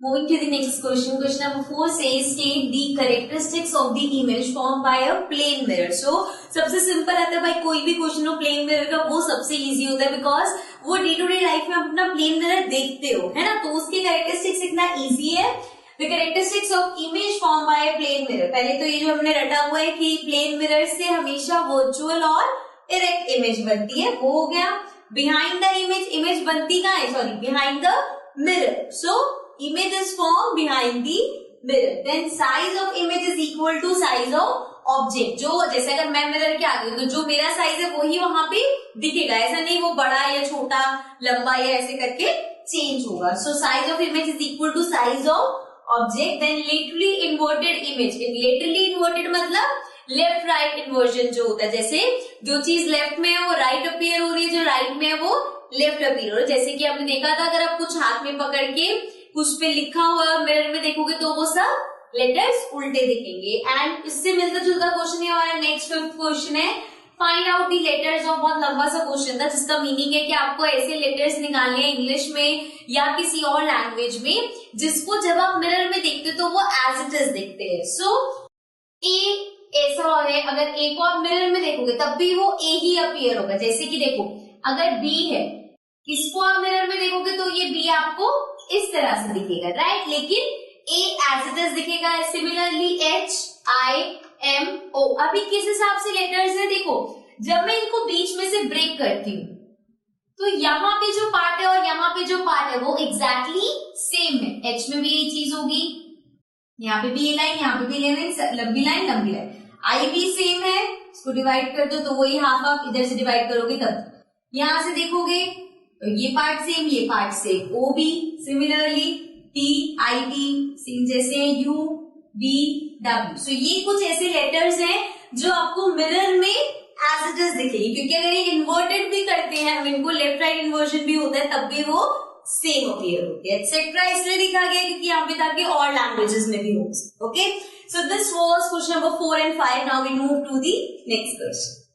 Moving to the next question. Question number 4 says state the characteristics of the image formed by a plane mirror. So सबसे simple आता है भाई, कोई भी question हो plane mirror का वो सबसे इजी होता है, बिकॉज वो डे टू डे लाइफ में अपना प्लेन मिरर देखते हो, है ना, तो उसके कैरेक्टरिस्टिक्स इतना इजी है. The characteristics of image formed by a plane mirror. पहले तो ये जो हमने रटा हुआ है कि प्लेन मिरर से हमेशा वर्चुअल और इरेक्ट इमेज बनती है, वो हो गया. बिहाइंड द इमेज, इमेज बनती कहाँ है, sorry, behind the mirror. So image is formed behind the mirror. Then size of image is equal to size of object. जो जैसे अगर मैं मिरर के आगे हूं तो जो मेरा साइज है वही वहां पे दिखेगा, ऐसा नहीं वो बड़ा या छोटा, लंबा या ऐसे करके चेंज होगा. So size of image is equal to size of object. Then laterally inverted image. Laterally inverted मतलब लेफ्ट राइट इन्वर्जन जो होता है, जैसे जो चीज लेफ्ट में है वो राइट अपीयर हो रही है, जो राइट में है वो लेफ्ट अपीयर हो रही है. जैसे कि आपने देखा था, अगर आप कुछ हाथ में पकड़ के कुछ पे लिखा हुआ मिरर में देखोगे तो वो सब लेटर्स उल्टे दिखेंगे. एंड इससे मिलता जुलता क्वेश्चन है हमारा नेक्स्ट 5th क्वेश्चन है, find out the letters of. बहुत लंबा सा क्वेश्चन था जिसका मीनिंग है कि आपको ऐसे लेटर्स निकालने हैं इंग्लिश में या किसी और लैंग्वेज में जिसको जब आप मिरर में देखते हो तो वो एज इट इज दिखते हैं. सो ए ऐसा है, अगर ए को आप मिरर में देखोगे तब भी वो ए ही अपीयर होगा. जैसे कि देखो, अगर बी है, इसको आप मिरर में देखोगे तो ये बी आपको इस तरह से दिखेगा, राइट, लेकिन ए एज इट इज दिखेगा. सिमिलरली एच, आई, एम, ओ. अभी किस हिसाब से लेटर्स है, देखो जब मैं इनको बीच में से ब्रेक करती हूँ तो यहाँ पे जो पार्ट है और यहाँ पे जो पार्ट है वो एग्जैक्टली सेम है. एच में भी यही चीज होगी, यहाँ पे भी ये लाइन, यहाँ पे भी ये लाइन, लंबी लाइन लंबी लाइन. आई भी सेम है, इसको डिवाइड कर दो तो वही हाफ हाफ, इधर से डिवाइड करोगे तब. यहां से देखोगे तो ये पार्ट सेम, ये part same. O B similarly, T, I, T same जैसे यू, बी, डब्ल्यू. सो ये कुछ ऐसे लेटर्स हैं जो आपको मिरर में एज इट इज दिखेगी, क्योंकि अगर ये इन्वर्टेड भी करते हैं हम इनको, लेफ्ट राइट इन्वर्जन भी होता है, तब भी वो सेम अपीयर होती है. एक्सेट्रा इसलिए लिखा गया क्योंकि यहाँ पे ताकि और लैंग्वेजेस में भी हो. Okay, so this was question number 4 and 5. Now we move to the next question.